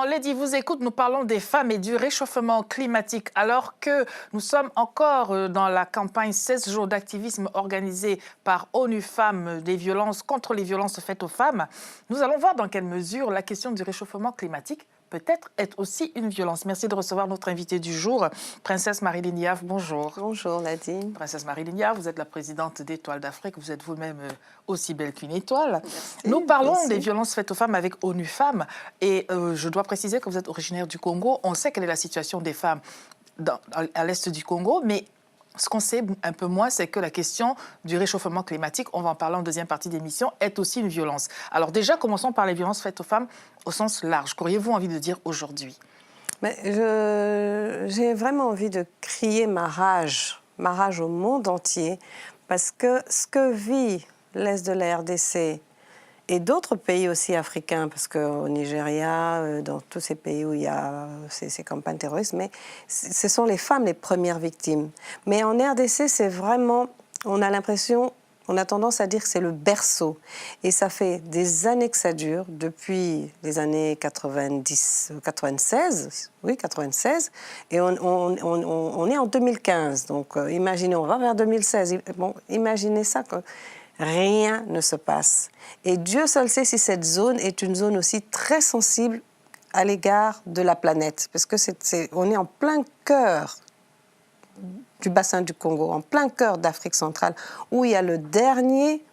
Dans Lady vous écoute, nous parlons des femmes et du réchauffement climatique. Alors que nous sommes encore dans la campagne 16 jours d'activisme organisée par ONU Femmes des violences contre les violences faites aux femmes, nous allons voir dans quelle mesure la question du réchauffement climatique peut-être être aussi une violence. Merci de recevoir notre invitée du jour, Princesse Marilyn Yaf. Bonjour. Bonjour Nadine. Princesse Marilyn Yaf, vous êtes la présidente d'Étoiles d'Afrique. Vous êtes vous-même aussi belle qu'une étoile. Merci, Nous parlons merci. des violences faites aux femmes avec ONU Femmes. Et je dois préciser que vous êtes originaire du Congo. On sait quelle est la situation des femmes à l'est du Congo, mais ce qu'on sait un peu moins, c'est que la question du réchauffement climatique, on va en parler en deuxième partie d'émission, est aussi une violence. Alors déjà, commençons par les violences faites aux femmes au sens large. Qu'auriez-vous envie de dire aujourd'hui? J'ai vraiment envie de crier ma rage au monde entier, parce que ce que vit l'Est de la RDC et d'autres pays aussi africains, parce qu'au Nigeria, dans tous ces pays où il y a ces campagnes terroristes, mais ce sont les femmes les premières victimes. Mais en RDC, c'est vraiment, on a l'impression, on a tendance à dire que c'est le berceau. Et ça fait des années que ça dure, depuis les années 96, oui, 96, et on est en 2015. Donc imaginez, on va vers 2016. Bon, imaginez ça, que rien ne se passe. Et Dieu seul sait si cette zone est une zone aussi très sensible à l'égard de la planète. Parce que on est en plein cœur du bassin du Congo, en plein cœur d'Afrique centrale, où il y a le dernier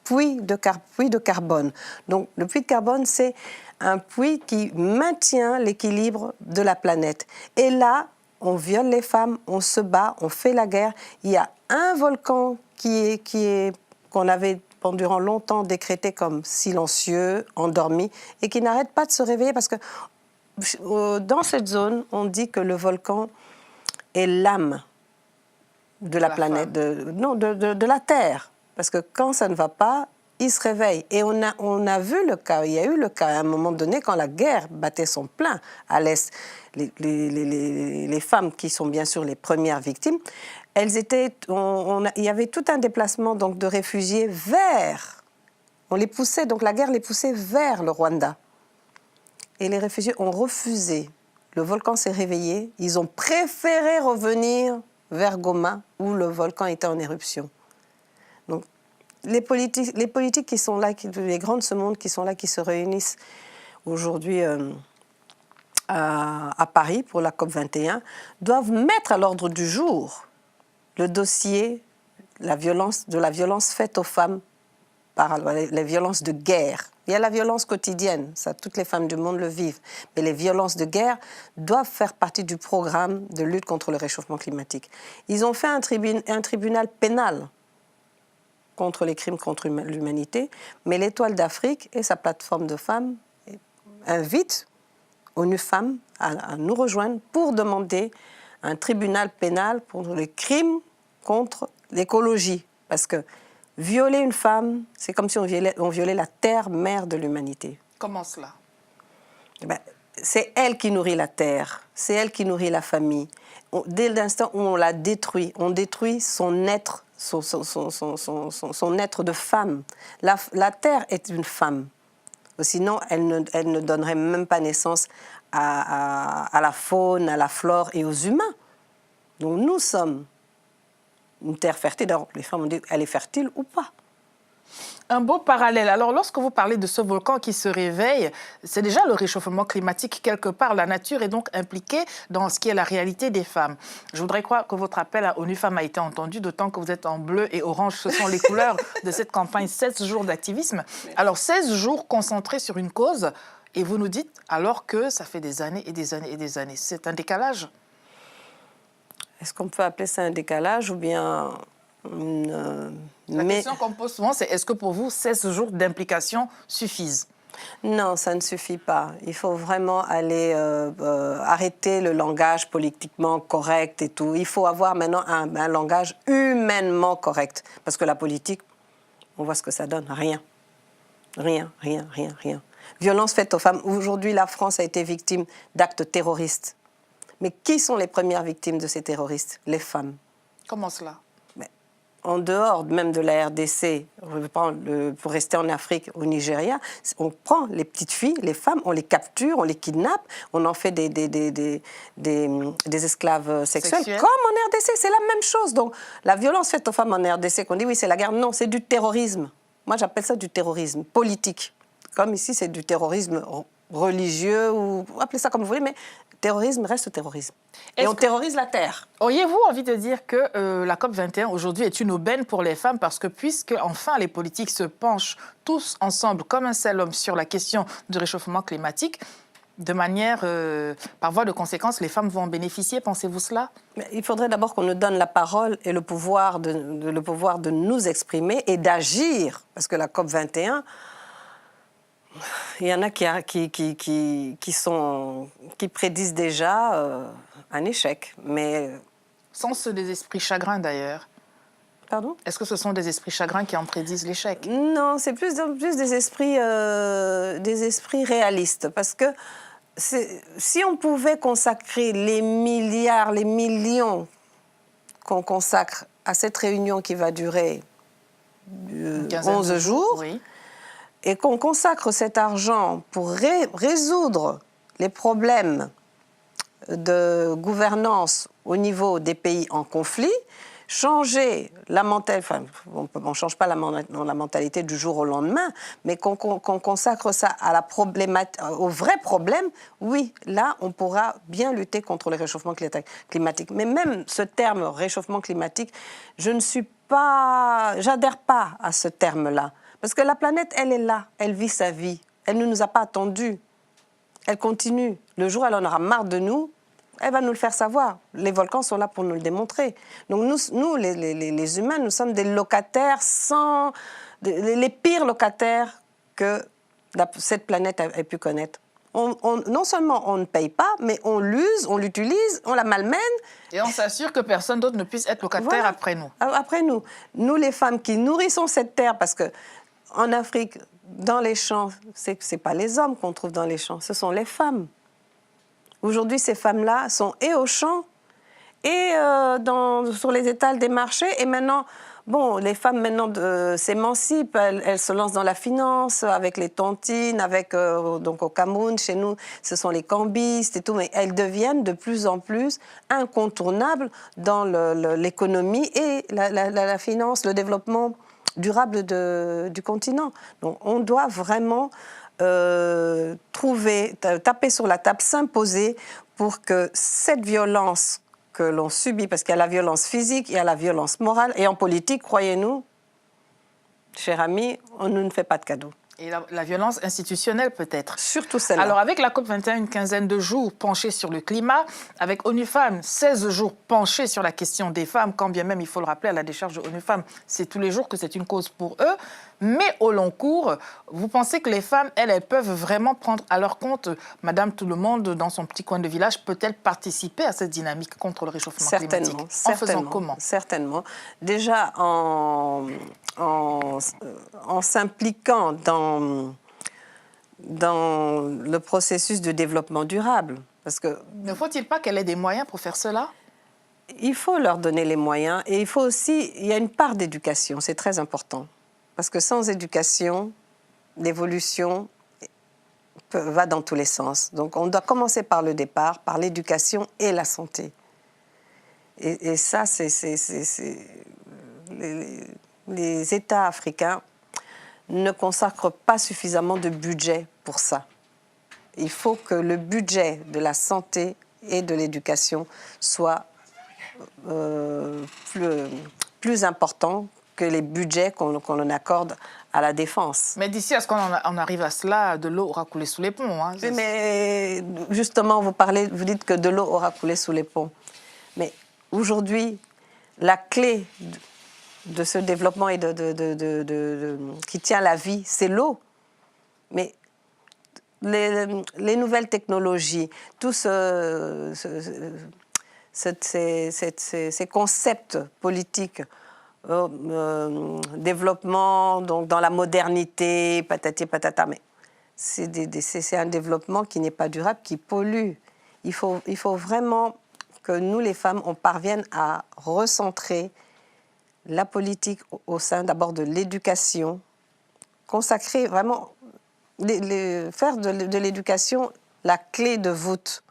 puits de carbone. Donc le puits de carbone, c'est un puits qui maintient l'équilibre de la planète. Et là, on viole les femmes, on se bat, on fait la guerre. Il y a un volcan qu'on avait durant longtemps décrété comme silencieux, endormi, et qui n'arrête pas de se réveiller, parce que dans cette zone, on dit que le volcan est l'âme de la planète, de la Terre. Parce que quand ça ne va pas, il se réveille. Et on a vu le cas, il y a eu le cas à un moment donné, quand la guerre battait son plein à l'Est. Les femmes qui sont bien sûr les premières victimes, elles étaient, il y avait tout un déplacement donc, de réfugiés vers, on les poussait, donc la guerre les poussait vers le Rwanda. Et les réfugiés ont refusé. Le volcan s'est réveillé, ils ont préféré revenir vers Goma, où le volcan était en éruption. Donc, les politiques qui sont là, les grands de ce monde qui sont là, qui se réunissent aujourd'hui à Paris pour la COP21, doivent mettre à l'ordre du jour le dossier de la violence faite aux femmes par les violences de guerre. Il y a la violence quotidienne, ça, toutes les femmes du monde le vivent. Mais les violences de guerre doivent faire partie du programme de lutte contre le réchauffement climatique. Ils ont fait un tribunal pénal contre les crimes contre l'humanité, mais l'Étoile d'Afrique et sa plateforme de femmes invitent ONU Femmes à nous rejoindre pour demander un tribunal pénal pour les crimes contre l'écologie. Parce que violer une femme, c'est comme si on violait la terre-mère de l'humanité. Comment cela? C'est elle qui nourrit la terre, c'est elle qui nourrit la famille. Dès l'instant où on la détruit, on détruit son être, son être de femme. La terre est une femme. Sinon, elle ne donnerait même pas naissance à la faune, à la flore et aux humains. Donc nous sommes une terre fertile. Alors, les femmes ont dit, elle est fertile ou pas? Un beau parallèle. Alors, lorsque vous parlez de ce volcan qui se réveille, c'est déjà le réchauffement climatique quelque part. La nature est donc impliquée dans ce qui est la réalité des femmes. Je voudrais croire que votre appel à ONU Femmes a été entendu, d'autant que vous êtes en bleu et orange. Ce sont les couleurs de cette campagne 16 jours d'activisme. Alors, 16 jours concentrés sur une cause, et vous nous dites, alors que ça fait des années et des années et des années. C'est un décalage? Est-ce qu'on peut appeler ça un décalage ou bien... La question qu'on pose souvent, c'est est-ce que pour vous, 16 jours d'implication suffisent? Non, ça ne suffit pas. Il faut vraiment aller arrêter le langage politiquement correct et tout. Il faut avoir maintenant un langage humainement correct. Parce que la politique, on voit ce que ça donne. Rien. Rien, rien, rien, rien. Violence faite aux femmes. Aujourd'hui, la France a été victime d'actes terroristes. Mais qui sont les premières victimes de ces terroristes? Les femmes. Comment cela? en dehors même de la RDC, pour rester en Afrique, au Nigeria, on prend les petites filles, les femmes, on les capture, on les kidnappe, on en fait des esclaves sexuels, comme en RDC, c'est la même chose. Donc la violence faite aux femmes en RDC, qu'on dit oui c'est la guerre, non, c'est du terrorisme. Moi j'appelle ça du terrorisme politique. Comme ici c'est du terrorisme religieux, ou appelez ça comme vous voulez, mais terrorisme reste terrorisme. Et on terrorise la terre. Auriez-vous envie de dire que la COP21 aujourd'hui est une aubaine pour les femmes parce que puisque enfin les politiques se penchent tous ensemble comme un seul homme sur la question du réchauffement climatique, de manière, par voie de conséquence, les femmes vont en bénéficier, pensez-vous cela? Mais il faudrait d'abord qu'on nous donne la parole et le pouvoir de nous exprimer et d'agir. Parce que la COP21, il y en a qui prédisent déjà un échec. Mais sont ce des esprits chagrins d'ailleurs? Pardon? Est-ce que ce sont des esprits chagrins qui en prédisent l'échec? Non, c'est plus des esprits réalistes. Parce que si on pouvait consacrer les milliards, les millions qu'on consacre à cette réunion qui va durer 11 jours, oui, et qu'on consacre cet argent pour résoudre les problèmes de gouvernance au niveau des pays en conflit, changer la mentalité, enfin, on ne change pas la mentalité du jour au lendemain, mais qu'on consacre ça à la au vrai problème, oui, là, on pourra bien lutter contre le réchauffement climatique. Mais même ce terme réchauffement climatique, j'adhère pas à ce terme-là. Parce que la planète, elle est là, elle vit sa vie. Elle ne nous a pas attendus. Elle continue. Le jour où elle en aura marre de nous, elle va nous le faire savoir. Les volcans sont là pour nous le démontrer. Donc nous les humains, nous sommes des locataires les pires locataires que cette planète ait pu connaître. Non seulement on ne paye pas, mais on l'use, on l'utilise, on la malmène. Et on s'assure que personne d'autre ne puisse être locataire voilà. après nous. Après nous. Nous, les femmes qui nourrissons cette terre, parce que en Afrique, dans les champs, c'est pas les hommes qu'on trouve dans les champs, ce sont les femmes. Aujourd'hui, ces femmes-là sont et aux champs et sur les étals des marchés. Et maintenant, bon, les femmes maintenant s'émancipent, elles se lancent dans la finance avec les tontines, donc au Cameroun, chez nous, ce sont les cambistes et tout, mais elles deviennent de plus en plus incontournables dans l'économie et la finance, le développement durable du continent. Donc on doit vraiment taper sur la table, s'imposer pour que cette violence que l'on subit, parce qu'il y a la violence physique, il y a la violence morale, et en politique, croyez-nous, chers amis, on ne fait pas de cadeaux. Et la violence institutionnelle peut-être. Surtout celle-là. Alors avec la COP21, une quinzaine de jours penchés sur le climat, avec ONU Femmes, 16 jours penchés sur la question des femmes, quand bien même il faut le rappeler à la décharge de ONU Femmes, c'est tous les jours que c'est une cause pour eux. Mais au long cours, vous pensez que les femmes, elles peuvent vraiment prendre à leur compte, Madame Tout-le-Monde, dans son petit coin de village, peut-elle participer à cette dynamique contre le réchauffement climatique? En faisant comment? Certainement. Déjà en s'impliquant dans le processus de développement durable. Parce que ne faut-il pas qu'elle ait des moyens pour faire cela? Il faut leur donner les moyens et il faut aussi, il y a une part d'éducation, c'est très important. Parce que sans éducation, l'évolution va dans tous les sens. Donc on doit commencer par le départ, par l'éducation et la santé. Et ça, les États africains ne consacrent pas suffisamment de budget pour ça. Il faut que le budget de la santé et de l'éducation soit plus important que les budgets qu'on accorde à la défense. Mais d'ici à ce qu'on arrive à cela, de l'eau aura coulé sous les ponts. Hein. Oui, mais justement, vous dites que de l'eau aura coulé sous les ponts. Mais aujourd'hui, la clé de ce développement et qui tient la vie, c'est l'eau. Mais les nouvelles technologies, tous ces concepts politiques, développement donc dans la modernité, patati patata, mais c'est un développement qui n'est pas durable, qui pollue. Il faut vraiment que nous, les femmes, on parvienne à recentrer la politique au sein d'abord de l'éducation, consacrer vraiment, faire de l'éducation la clé de voûte.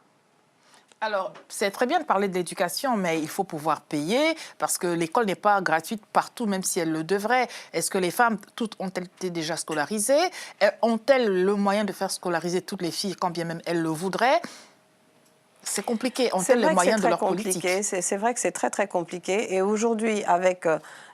Alors, c'est très bien de parler de l'éducation, mais il faut pouvoir payer parce que l'école n'est pas gratuite partout, même si elle le devrait. Est-ce que les femmes, toutes ont-elles été déjà scolarisées? Ont-elles le moyen de faire scolariser toutes les filles, quand bien même elles le voudraient? C'est compliqué. Ont-elles les moyens de leur politique? C'est vrai que c'est très, très compliqué. Et aujourd'hui, avec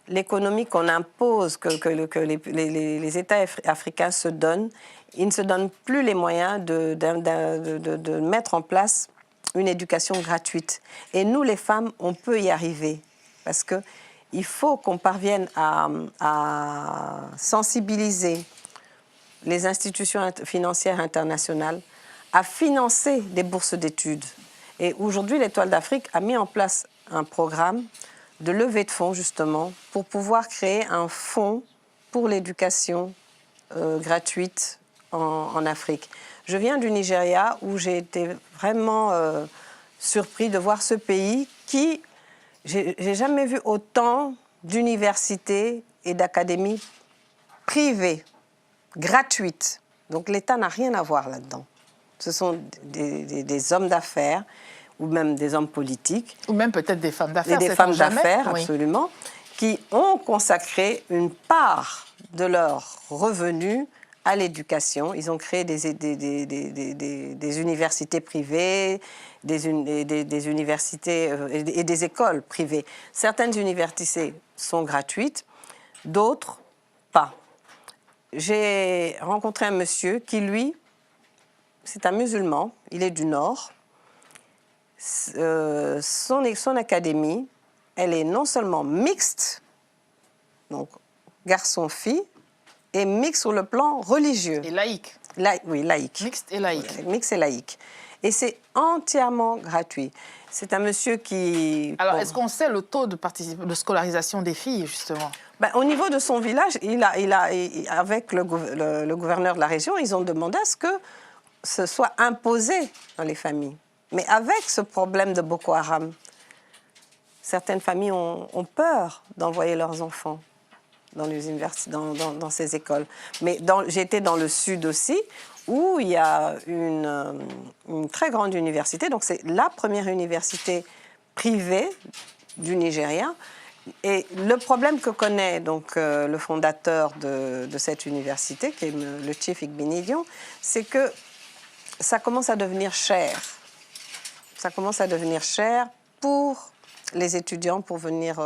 l'économie qu'on impose, que les États africains se donnent, ils ne se donnent plus les moyens de mettre en place une éducation gratuite. Et nous, les femmes, on peut y arriver. Parce qu'il faut qu'on parvienne à sensibiliser les institutions financières internationales à financer des bourses d'études. Et aujourd'hui, l'Étoile d'Afrique a mis en place un programme de levée de fonds, justement, pour pouvoir créer un fonds pour l'éducation gratuite en Afrique. Je viens du Nigeria, où j'ai été vraiment surpris de voir ce pays qui... J'ai jamais vu autant d'universités et d'académies privées, gratuites. Donc l'État n'a rien à voir là-dedans. Ce sont des hommes d'affaires ou même des hommes politiques. Ou même peut-être des femmes d'affaires. Des femmes d'affaires, oui. Absolument, qui ont consacré une part de leurs revenus à l'éducation. Ils ont créé des universités privées, des universités et des écoles privées. Certaines universités sont gratuites, d'autres pas. J'ai rencontré un monsieur qui, lui, c'est un musulman, il est du Nord. Son académie, elle est non seulement mixte, donc garçon-fille, et mixte sur le plan religieux. Et laïque. Oui, laïque. Mixte et laïque. Oui, mixte et laïque. Et c'est entièrement gratuit. C'est un monsieur qui... Alors, est-ce qu'on sait le taux de scolarisation des filles, justement? Au niveau de son village, avec le gouverneur de la région, ils ont demandé à ce que ce soit imposé dans les familles. Mais avec ce problème de Boko Haram, certaines familles ont peur d'envoyer leurs enfants dans les universités, dans ces écoles. Mais j'étais dans le sud aussi, où il y a une très grande université. Donc c'est la première université privée du Nigeria. Et le problème que connaît donc, le fondateur de cette université, qui est le Chief Igbinidion, c'est que ça commence à devenir cher. Ça commence à devenir cher pour les étudiants pour venir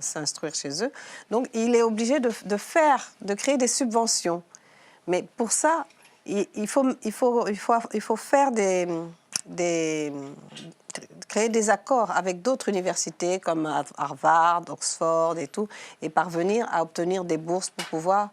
s'instruire chez eux. Donc, il est obligé de créer des subventions. Mais pour ça, il faut faire créer des accords avec d'autres universités comme Harvard, Oxford et tout, et parvenir à obtenir des bourses pour pouvoir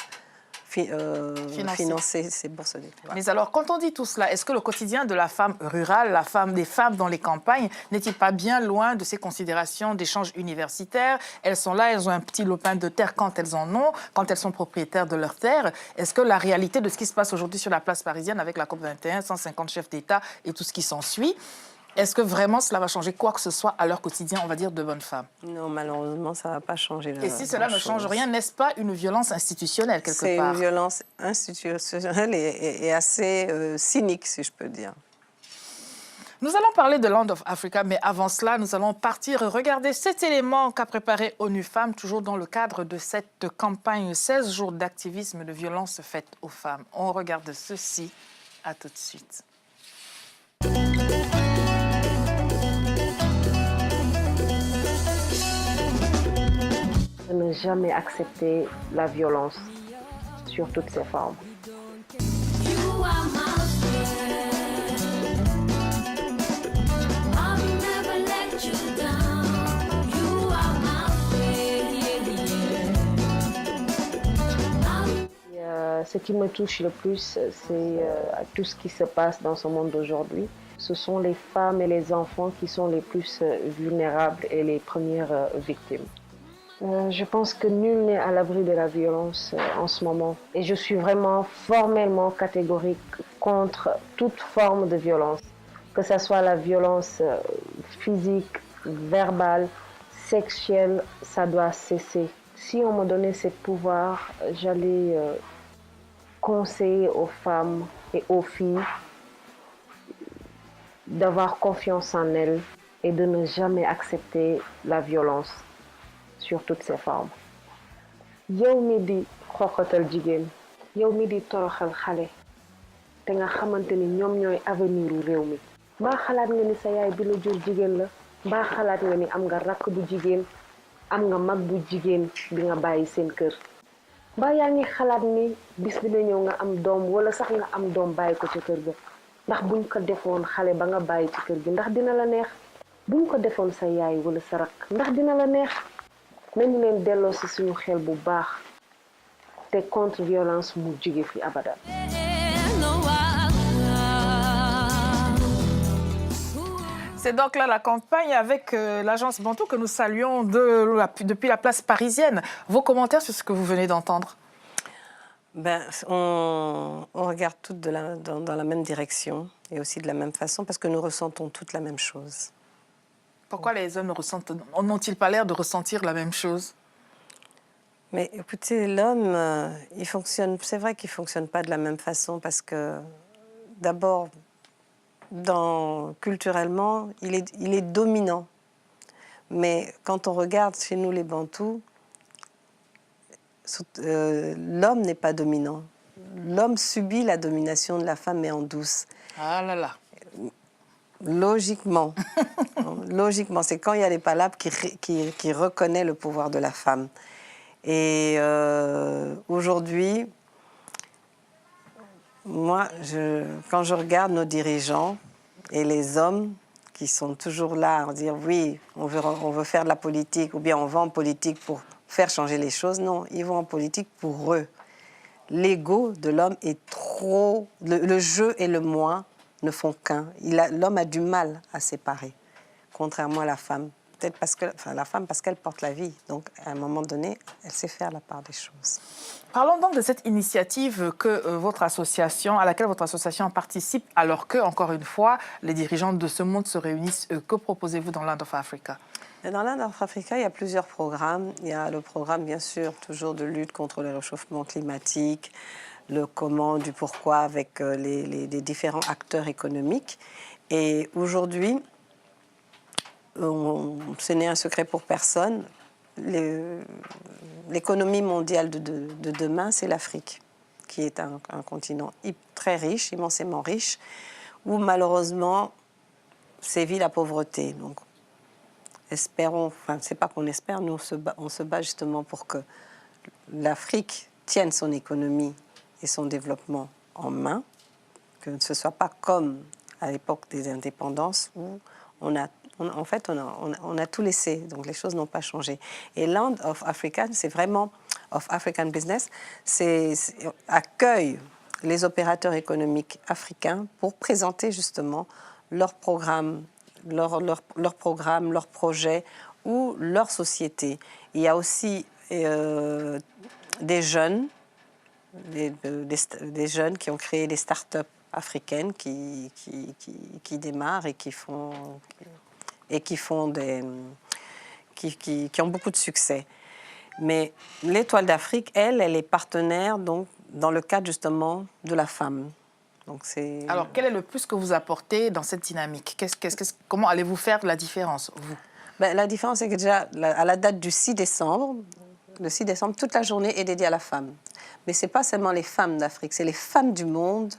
financer ces bourses d'études. Mais alors, quand on dit tout cela, est-ce que le quotidien de la femme rurale, des femmes dans les campagnes, n'est-il pas bien loin de ces considérations d'échanges universitaires? Elles sont là, elles ont un petit lopin de terre quand elles en ont, quand elles sont propriétaires de leur terre. Est-ce que la réalité de ce qui se passe aujourd'hui sur la place parisienne avec la COP21, 150 chefs d'État et tout ce qui s'ensuit, est-ce que vraiment cela va changer quoi que ce soit à leur quotidien, on va dire, de bonnes femmes? Non, malheureusement, ça ne va pas changer. Et si cela ne change rien, n'est-ce pas une violence institutionnelle quelque part? C'est une violence institutionnelle et assez cynique, si je peux dire. Nous allons parler de Land of Africa, mais avant cela, nous allons partir regarder cet élément qu'a préparé ONU Femmes, toujours dans le cadre de cette campagne 16 jours d'activisme de violence faite aux femmes. On regarde ceci. À tout de suite. Ne jamais accepter la violence sur toutes ses formes. Ce qui me touche le plus, c'est tout ce qui se passe dans ce monde d'aujourd'hui. Ce sont les femmes et les enfants qui sont les plus vulnérables et les premières victimes. Je pense que nul n'est à l'abri de la violence en ce moment. Et je suis vraiment formellement catégorique contre toute forme de violence. Que ce soit la violence physique, verbale, sexuel, ça doit cesser. Si on me donnait ce pouvoir, j'allais conseiller aux femmes et aux filles d'avoir confiance en elles et de ne jamais accepter la violence sur toutes ses formes. yow mi di xoxatal jigéen yow mi di toroxal xale te nga xamante ni ñoom ñooy avenir u réew mi mbaa xalaat nga ni sa yaay bi la jur jigéen la mbaa xalaat nga ni am nga rakk bu jigéen am nga mag bu jigéen bi nga bàyyi seen kër mbaa yaa ngi xalaat ni bis dina ñëw nga am doom wala sax nga am doom bàyyi ko ci kër ga ndax buñ ko defoon xale ba nga bàyyi ci kër gi ndax dina la neex buñ ko defoon sa yaay wala sa rakk ndax dina la neex nañu leen delloo si suñu xel bu baax te contre violence mu jóge fi abadan. C'est donc là la campagne avec l'agence Bantou que nous saluons depuis la place parisienne. Vos commentaires sur ce que vous venez d'entendre? On regarde toutes dans la même direction et aussi de la même façon parce que nous ressentons toutes la même chose. Pourquoi les hommes n'ont-ils pas l'air de ressentir la même chose? Mais écoutez, l'homme, c'est vrai qu'il ne fonctionne pas de la même façon parce que d'abord, culturellement, il est dominant. Mais quand on regarde chez nous les Bantous, l'homme n'est pas dominant. L'homme subit la domination de la femme, mais en douce. Ah là là. Logiquement. Logiquement, c'est quand il y a les palabres qui reconnaît le pouvoir de la femme. Et aujourd'hui, moi, quand je regarde nos dirigeants et les hommes qui sont toujours là à dire oui, on veut faire de la politique ou bien on va en politique pour faire changer les choses. Non, ils vont en politique pour eux. L'ego de l'homme est trop... Le je et le moi ne font qu'un. L'homme a du mal à séparer, contrairement à la femme. Peut-être la femme parce qu'elle porte la vie. Donc, à un moment donné, elle sait faire la part des choses. Parlons donc de cette initiative à laquelle votre association participe, alors que, encore une fois, les dirigeants de ce monde se réunissent. Que proposez-vous dans Land of Africa? Dans Land of Africa, il y a plusieurs programmes. Il y a le programme, bien sûr, toujours de lutte contre le réchauffement climatique, le comment, du pourquoi avec les différents acteurs économiques. Et aujourd'hui, ce n'est un secret pour personne, l'économie mondiale de demain, c'est l'Afrique, qui est un continent très riche, immensément riche, où malheureusement sévit la pauvreté. Donc, espérons, enfin, c'est pas qu'on espère, nous on se bat justement pour que l'Afrique tienne son économie et son développement en main, que ce ne soit pas comme à l'époque des indépendances où on a tout laissé, donc les choses n'ont pas changé. Et Land of Africa, c'est vraiment of African Business, accueille les opérateurs économiques africains pour présenter justement leurs programmes, leurs projets ou leur société. Il y a aussi des jeunes qui ont créé des start-up africaines qui démarrent et qui ont beaucoup de succès. Mais l'Étoile d'Afrique, elle est partenaire donc, dans le cadre justement de la femme. Donc alors, quel est le plus que vous apportez dans cette dynamique? Comment allez-vous faire la différence, vous? La différence, c'est que déjà, à la date du 6 décembre, le 6 décembre, toute la journée est dédiée à la femme. Mais ce n'est pas seulement les femmes d'Afrique, c'est les femmes du monde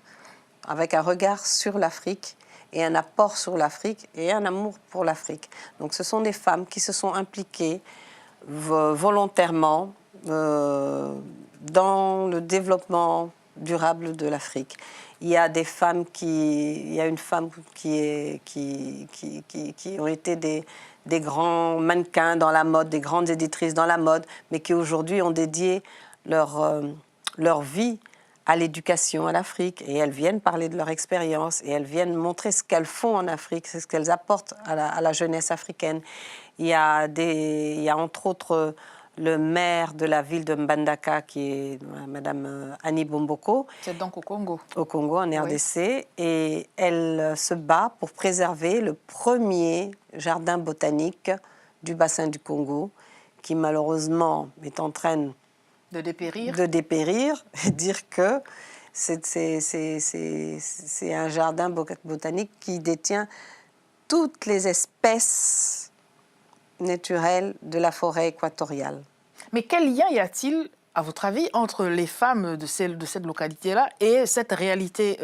avec un regard sur l'Afrique et un apport sur l'Afrique et un amour pour l'Afrique. Donc ce sont des femmes qui se sont impliquées volontairement dans le développement durable de l'Afrique. Il y a une femme qui ont été des grands mannequins dans la mode, des grandes éditrices dans la mode, mais qui aujourd'hui ont dédié leur vie à l'éducation à l'Afrique, et elles viennent parler de leur expérience, et elles viennent montrer ce qu'elles font en Afrique, ce qu'elles apportent à la jeunesse africaine. Il y a entre autres le maire de la ville de Mbandaka, qui est Madame Annie Bomboko. C'est donc au Congo. Au Congo, en RDC. Oui. Et elle se bat pour préserver le premier jardin botanique du bassin du Congo, qui malheureusement est en train De dépérir. de dépérir, et dire que c'est un jardin botanique qui détient toutes les espèces naturelles de la forêt équatoriale. Mais quel lien y a-t-il, à votre avis, entre les femmes de cette localité-là et cette réalité,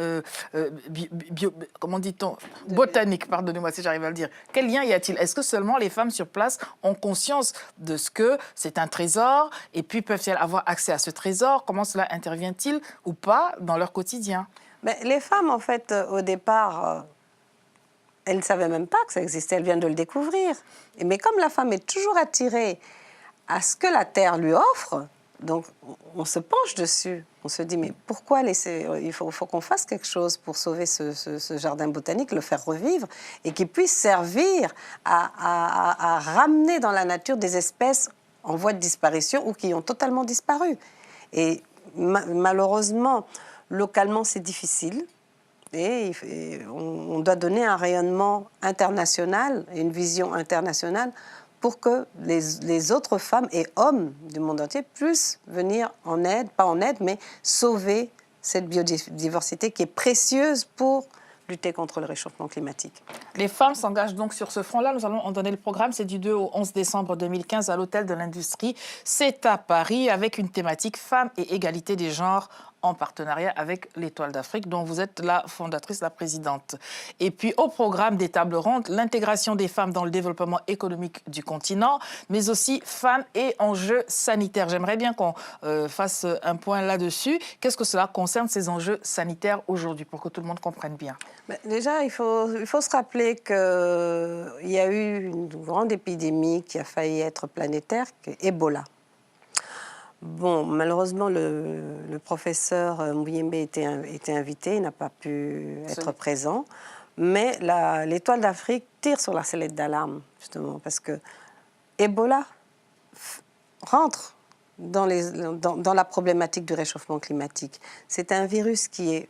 comment dit-on, botanique, pardonnez-moi si j'arrive à le dire. Quel lien y a-t-il? Est-ce que seulement les femmes sur place ont conscience de ce que c'est un trésor et puis peuvent-elles avoir accès à ce trésor? Comment cela intervient-il ou pas dans leur quotidien? Mais les femmes, en fait, au départ, elles ne savaient même pas que ça existait, elles viennent de le découvrir. Mais comme la femme est toujours attirée à ce que la terre lui offre, donc on se penche dessus. On se dit, mais pourquoi laisser... Il faut qu'on fasse quelque chose pour sauver ce jardin botanique, le faire revivre, et qu'il puisse servir à ramener dans la nature des espèces en voie de disparition ou qui ont totalement disparu. Et malheureusement, localement, c'est difficile. Et on doit donner un rayonnement international, une vision internationale pour que les autres femmes et hommes du monde entier puissent venir en aide, pas en aide, mais sauver cette biodiversité qui est précieuse pour lutter contre le réchauffement climatique. Les femmes s'engagent donc sur ce front-là. Nous allons en donner le programme. C'est du 2 au 11 décembre 2015 à l'Hôtel de l'Industrie. C'est à Paris avec une thématique femmes et égalité des genres en partenariat avec l'Étoile d'Afrique, dont vous êtes la fondatrice, la présidente. Et puis au programme des tables rondes, l'intégration des femmes dans le développement économique du continent, mais aussi femmes et enjeux sanitaires. J'aimerais bien qu'on fasse un point là-dessus. Qu'est-ce que cela concerne, ces enjeux sanitaires aujourd'hui, pour que tout le monde comprenne bien? Déjà, il faut se rappeler qu'il y a eu une grande épidémie qui a failli être planétaire, Ebola. Bon, malheureusement, le professeur Muyembe était invité, il n'a pas pu être présent. Mais l'Étoile d'Afrique tire sur la sonnette d'alarme, justement, parce que Ebola rentre dans la problématique du réchauffement climatique. C'est un virus qui est,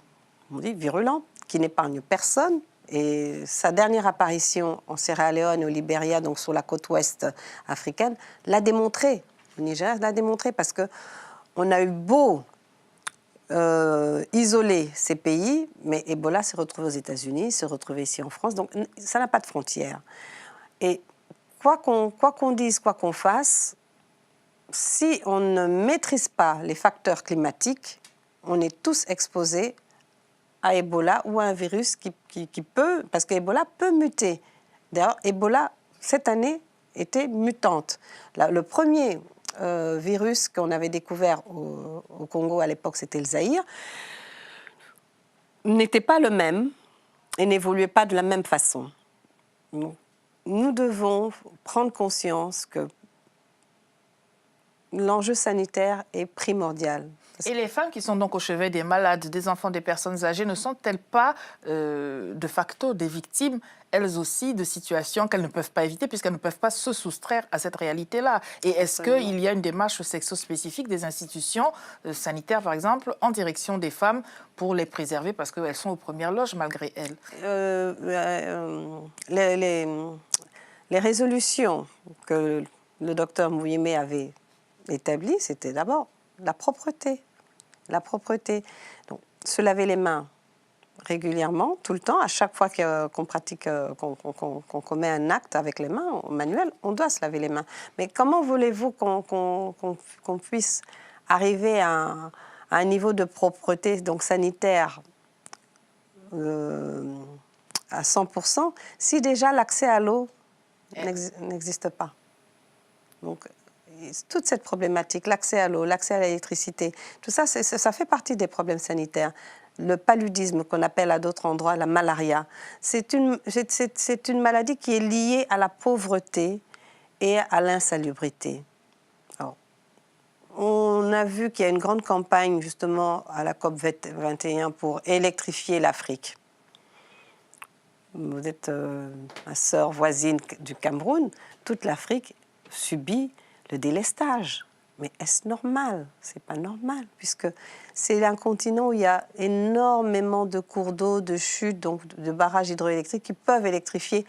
on dit, virulent, qui n'épargne personne. Et sa dernière apparition en Sierra Leone et au Libéria, donc sur la côte ouest africaine, l'a démontré. Le Niger l'a démontré parce qu'on a eu beau isoler ces pays, mais Ebola s'est retrouvé aux États-Unis, s'est retrouvé ici en France, donc ça n'a pas de frontières. Et quoi qu'on dise, quoi qu'on fasse, si on ne maîtrise pas les facteurs climatiques, on est tous exposés à Ebola ou à un virus qui peut, parce qu'Ebola peut muter. D'ailleurs, Ebola, cette année, était mutante. Le premier virus qu'on avait découvert au Congo à l'époque, c'était le Zaïre, n'était pas le même et n'évoluait pas de la même façon. Donc, nous devons prendre conscience que l'enjeu sanitaire est primordial. Et les femmes qui sont donc au chevet des malades, des enfants, des personnes âgées, ne sont-elles pas de facto des victimes, elles aussi, de situations qu'elles ne peuvent pas éviter puisqu'elles ne peuvent pas se soustraire à cette réalité-là? Et est-ce qu'il y a une démarche sexo-spécifique des institutions sanitaires, par exemple, en direction des femmes pour les préserver parce qu'elles sont aux premières loges malgré elles? Les résolutions que le docteur Muyembe avait établies, c'était d'abord la propreté. La propreté. Donc, se laver les mains régulièrement, tout le temps, à chaque fois qu'on pratique, qu'on commet un acte avec les mains, au manuel, on doit se laver les mains. Mais comment voulez-vous qu'on puisse arriver à un niveau de propreté donc sanitaire à 100% si déjà l'accès à l'eau n'existe pas? Donc, toute cette problématique, l'accès à l'eau, l'accès à l'électricité, tout ça, ça fait partie des problèmes sanitaires. Le paludisme, qu'on appelle à d'autres endroits la malaria, c'est une maladie qui est liée à la pauvreté et à l'insalubrité. Alors, on a vu qu'il y a une grande campagne, justement, à la COP 21 pour électrifier l'Afrique. Vous êtes ma sœur voisine du Cameroun, toute l'Afrique subit le délestage. Mais est-ce normal? C'est pas normal, puisque c'est un continent où il y a énormément de cours d'eau, de chutes, donc de barrages hydroélectriques qui peuvent électrifier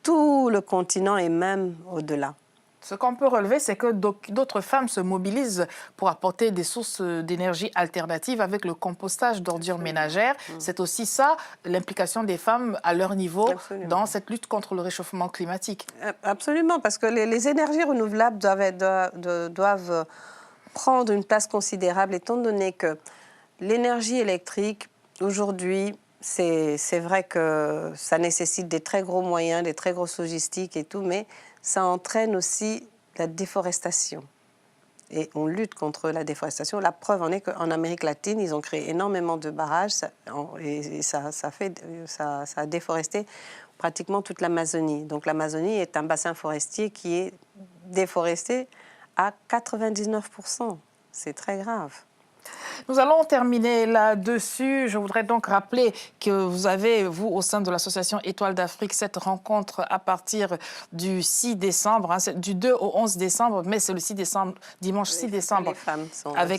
tout le continent et même au-delà. Ce qu'on peut relever, c'est que d'autres femmes se mobilisent pour apporter des sources d'énergie alternatives avec le compostage d'ordures ménagères. C'est aussi ça, l'implication des femmes à leur niveau dans cette lutte contre le réchauffement climatique. Absolument, parce que les énergies renouvelables doivent prendre une place considérable, étant donné que l'énergie électrique, aujourd'hui, c'est vrai que ça nécessite des très gros moyens, des très grosses logistiques et tout, mais ça entraîne aussi la déforestation. Et on lutte contre la déforestation. La preuve en est qu'en Amérique latine, ils ont créé énormément de barrages ça a déforesté pratiquement toute l'Amazonie. Donc l'Amazonie est un bassin forestier qui est déforesté à 99%. C'est très grave. Nous allons terminer là-dessus. Je voudrais donc rappeler que vous avez, vous, au sein de l'association Étoile d'Afrique, cette rencontre à partir du 6 décembre, du 2 au 11 décembre, mais c'est le 6 décembre, dimanche 6 décembre,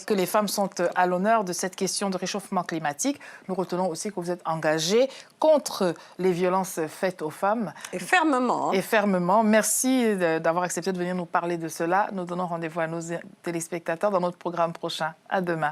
que les femmes sont à l'honneur de cette question de réchauffement climatique. Nous retenons aussi que vous êtes engagés contre les violences faites aux femmes. Et fermement. Et fermement. Merci d'avoir accepté de venir nous parler de cela. Nous donnons rendez-vous à nos téléspectateurs dans notre programme prochain. À demain.